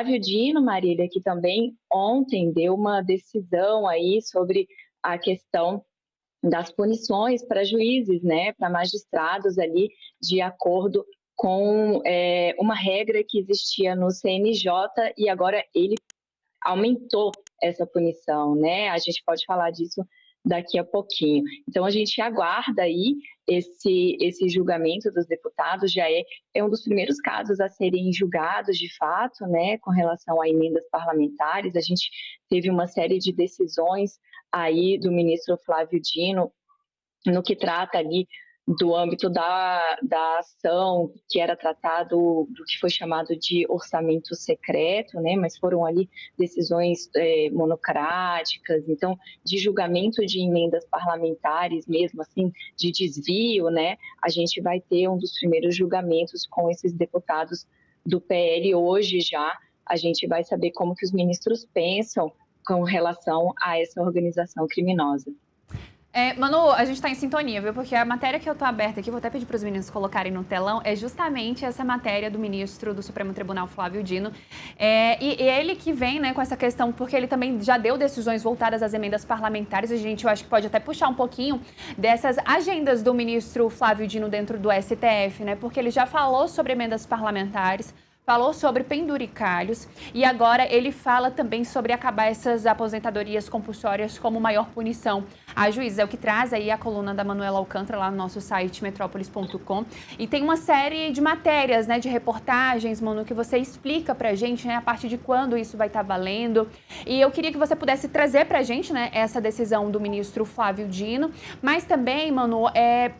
Flávio Dino, Marília, que também ontem deu uma decisão aí sobre a questão das punições para juízes, né, para magistrados ali, de acordo com uma regra que existia no CNJ e agora ele aumentou essa punição, né? A gente pode falar disso daqui a pouquinho. Então a gente aguarda aí esse julgamento dos deputados, já é um dos primeiros casos a serem julgados de fato, né, com relação a emendas parlamentares. A gente teve uma série de decisões aí do ministro Flávio Dino no que trata ali do âmbito da ação, que era tratado do que foi chamado de orçamento secreto, né? Mas foram ali decisões monocráticas, então, de julgamento de emendas parlamentares mesmo, assim, de desvio, né? A gente vai ter um dos primeiros julgamentos com esses deputados do PL hoje já, a gente vai saber como que os ministros pensam com relação a essa organização criminosa. Manu, a gente tá em sintonia, viu? Porque a matéria que eu tô aberta aqui, vou até pedir para os meninos colocarem no telão, é justamente essa matéria do ministro do Supremo Tribunal, Flávio Dino. E ele que vem, né, com essa questão, porque ele também já deu decisões voltadas às emendas parlamentares. Eu acho que pode até puxar um pouquinho dessas agendas do ministro Flávio Dino dentro do STF, né? Porque ele já falou sobre emendas parlamentares, falou sobre penduricalhos e agora ele fala também sobre acabar essas aposentadorias compulsórias como maior punição a juízes. É o que traz aí a coluna da Manuela Alcântara lá no nosso site metrópolis.com. E tem uma série de matérias, né, de reportagens, Manu, que você explica pra gente, né, a partir de quando isso vai estar valendo. E eu queria que você pudesse trazer pra gente, né, essa decisão do ministro Flávio Dino, mas também, Manu,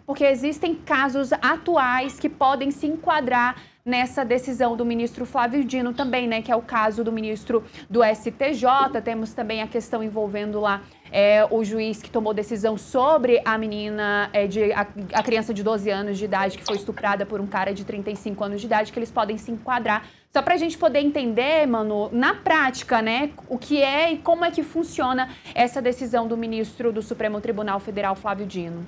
porque existem casos atuais que podem se enquadrar nessa decisão do ministro Flávio Dino também, né, que é o caso do ministro do STJ. Temos também a questão envolvendo lá o juiz que tomou decisão sobre a menina, a criança de 12 anos de idade que foi estuprada por um cara de 35 anos de idade, que eles podem se enquadrar. Só para a gente poder entender, Manu, na prática, né, o que é e como é que funciona essa decisão do ministro do Supremo Tribunal Federal, Flávio Dino.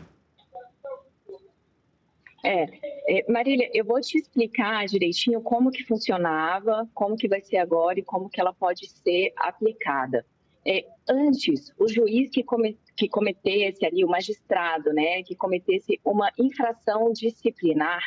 Marília, eu vou te explicar direitinho como que funcionava, como que vai ser agora e como que ela pode ser aplicada. Antes, o juiz que cometesse ali, o magistrado, né, que cometesse uma infração disciplinar,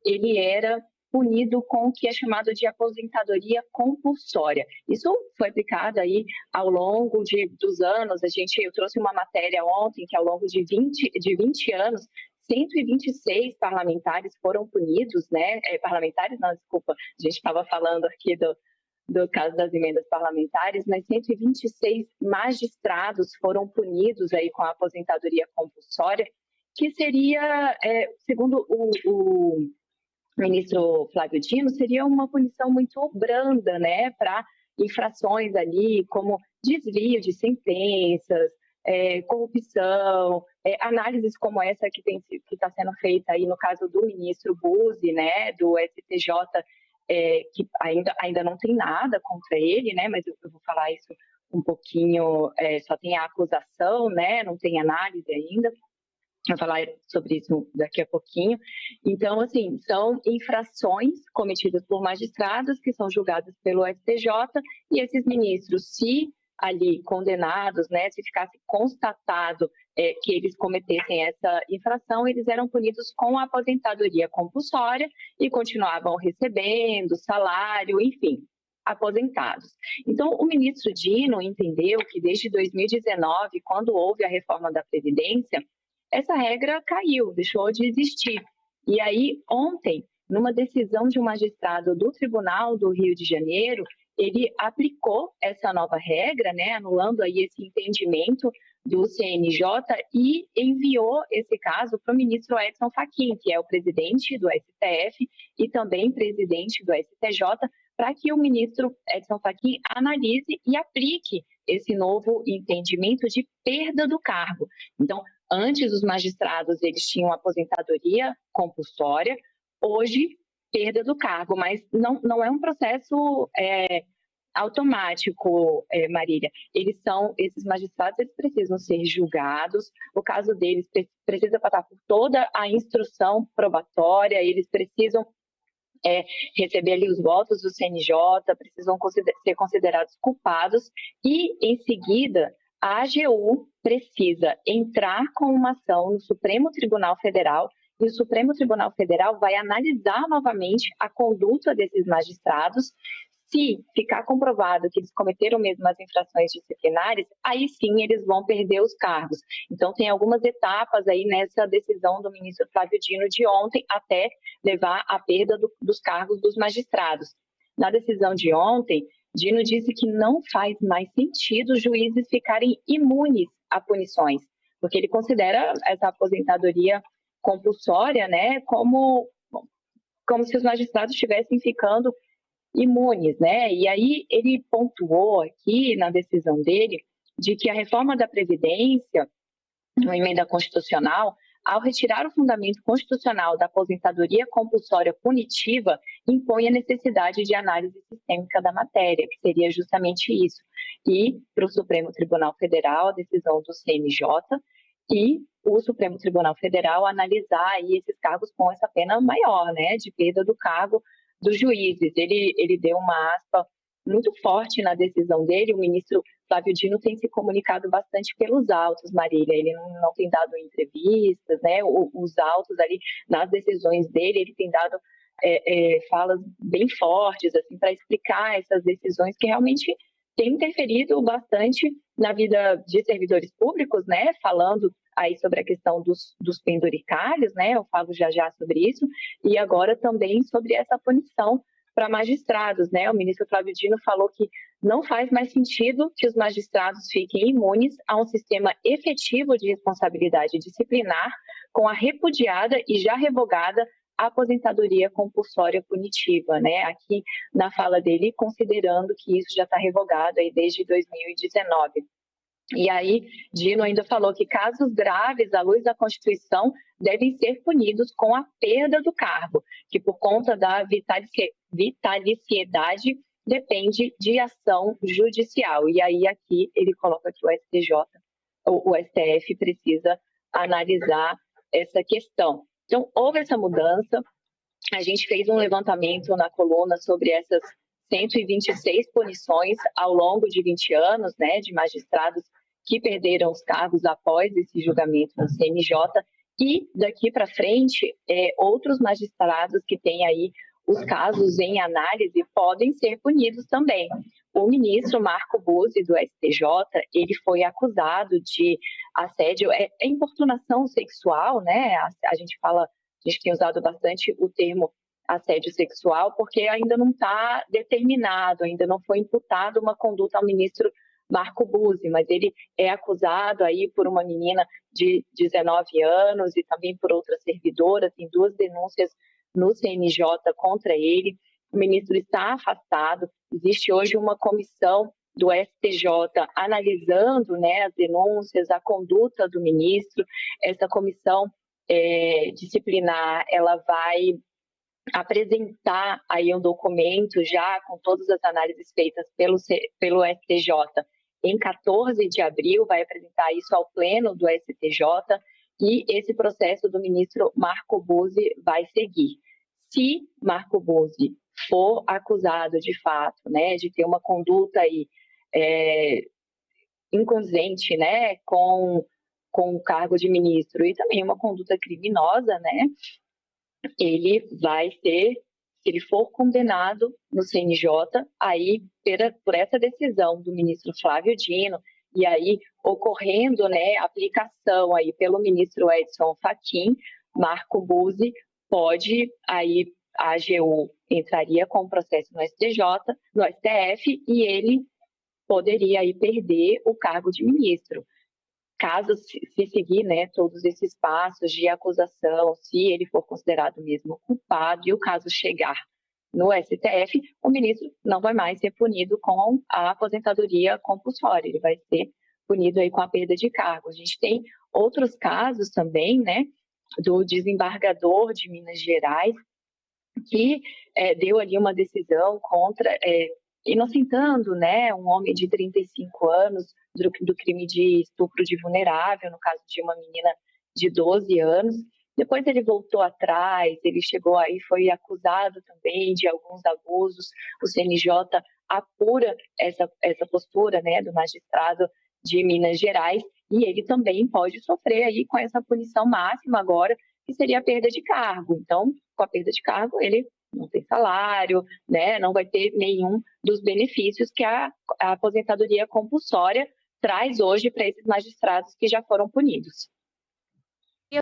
ele era punido com o que é chamado de aposentadoria compulsória. Isso foi aplicado aí ao longo dos anos. Eu trouxe uma matéria ontem que ao longo de 20 anos 126 parlamentares foram punidos, né? Parlamentares, não, desculpa, a gente estava falando aqui do caso das emendas parlamentares, mas 126 magistrados foram punidos aí com a aposentadoria compulsória, que seria, segundo o ministro Flávio Dino, seria uma punição muito branda, né, para infrações ali, como desvio de sentenças, corrupção, análises como essa que está sendo feita aí no caso do ministro Buzzi, né, do STJ, que ainda não tem nada contra ele, né, mas eu vou falar isso um pouquinho, só tem a acusação, né, não tem análise ainda. Vou falar sobre isso daqui a pouquinho. Então, assim, são infrações cometidas por magistrados que são julgados pelo STJ e esses ministros, se ali condenados, né, se ficasse constatado que eles cometessem essa infração, eles eram punidos com a aposentadoria compulsória e continuavam recebendo salário, enfim, aposentados. Então, o ministro Dino entendeu que desde 2019, quando houve a reforma da Previdência, essa regra caiu, deixou de existir. E aí, ontem, numa decisão de um magistrado do Tribunal do Rio de Janeiro, ele aplicou essa nova regra, né, anulando aí esse entendimento do CNJ e enviou esse caso para o ministro Edson Fachin, que é o presidente do STF e também presidente do STJ, para que o ministro Edson Fachin analise e aplique esse novo entendimento de perda do cargo. Então, antes, os magistrados eles tinham aposentadoria compulsória, hoje, perda do cargo, mas não é um processo automático, Marília. Esses magistrados eles precisam ser julgados, o caso deles precisa passar por toda a instrução probatória, eles precisam receber ali os votos do CNJ, precisam ser considerados culpados e, em seguida, a AGU precisa entrar com uma ação no Supremo Tribunal Federal e o Supremo Tribunal Federal vai analisar novamente a conduta desses magistrados. Se ficar comprovado que eles cometeram mesmo as infrações disciplinares, aí sim eles vão perder os cargos. Então, tem algumas etapas aí nessa decisão do ministro Flávio Dino de ontem até levar à perda dos cargos dos magistrados. Na decisão de ontem, Dino disse que não faz mais sentido os juízes ficarem imunes a punições, porque ele considera essa aposentadoria compulsória, né, como se os magistrados estivessem ficando imunes, né? E aí ele pontuou aqui na decisão dele de que a reforma da Previdência, uma emenda constitucional, ao retirar o fundamento constitucional da aposentadoria compulsória punitiva, impõe a necessidade de análise sistêmica da matéria, que seria justamente isso. E para o Supremo Tribunal Federal, a decisão do CNJ, e o Supremo Tribunal Federal analisar aí esses cargos com essa pena maior, né, de perda do cargo dos juízes. Ele deu uma aspa muito forte na decisão dele. O ministro Flávio Dino tem se comunicado bastante pelos autos, Marília. Ele não tem dado entrevistas, né? Os autos ali nas decisões dele, ele tem dado falas bem fortes assim para explicar essas decisões que realmente têm interferido bastante na vida de servidores públicos, né? Falando aí sobre a questão dos penduricalhos, né? Eu falo já sobre isso, e agora também sobre essa punição para magistrados, né? O ministro Flávio Dino falou que não faz mais sentido que os magistrados fiquem imunes a um sistema efetivo de responsabilidade disciplinar com a repudiada e já revogada aposentadoria compulsória punitiva, né? Aqui na fala dele, considerando que isso já está revogado aí desde 2019. E aí, Dino ainda falou que casos graves, à luz da Constituição, devem ser punidos com a perda do cargo, que por conta da vitaliciedade depende de ação judicial. E aí, aqui, ele coloca que o STF precisa analisar essa questão. Então, houve essa mudança. A gente fez um levantamento na coluna sobre essas 126 punições ao longo de 20 anos, né, de magistrados que perderam os cargos após esse julgamento no CNJ, e daqui para frente, outros magistrados que têm aí os casos em análise podem ser punidos também. O ministro Marco Buzzi, do STJ, ele foi acusado de assédio, importunação sexual, né? A gente tem usado bastante o termo assédio sexual, porque ainda não está determinado, ainda não foi imputado uma conduta ao ministro Marco Buzzi, mas ele é acusado aí por uma menina de 19 anos e também por outra servidora, tem 2 denúncias no CNJ contra ele. O ministro está afastado, existe hoje uma comissão do STJ analisando, né, as denúncias, a conduta do ministro. Essa comissão disciplinar, ela vai apresentar aí um documento já com todas as análises feitas pelo STJ em 14 de abril, vai apresentar isso ao pleno do STJ e esse processo do ministro Marco Buzzi vai seguir. Se Marco Buzzi for acusado de fato, né, de ter uma conduta aí inconsciente, né, com o cargo de ministro e também uma conduta criminosa, né, ele vai ser, se ele for condenado no CNJ, aí por essa decisão do ministro Flávio Dino, e aí ocorrendo, né, aplicação aí pelo ministro Edson Fachin, Marco Buzzi pode, aí a AGU entraria com o processo no STF, e ele poderia aí perder o cargo de ministro. Caso se seguir, né, todos esses passos de acusação, se ele for considerado mesmo culpado e o caso chegar no STF, o ministro não vai mais ser punido com a aposentadoria compulsória, ele vai ser punido aí com a perda de cargo. A gente tem outros casos também, né, do desembargador de Minas Gerais, que deu ali uma decisão contra, inocentando, né, um homem de 35 anos do crime de estupro de vulnerável, no caso de uma menina de 12 anos, Depois ele voltou atrás, ele chegou aí, foi acusado também de alguns abusos. O CNJ apura essa postura, né, do magistrado de Minas Gerais, e ele também pode sofrer aí com essa punição máxima agora, que seria a perda de cargo. Então, com a perda de cargo, ele não tem salário, né, não vai ter nenhum dos benefícios que a aposentadoria compulsória traz hoje para esses magistrados que já foram punidos.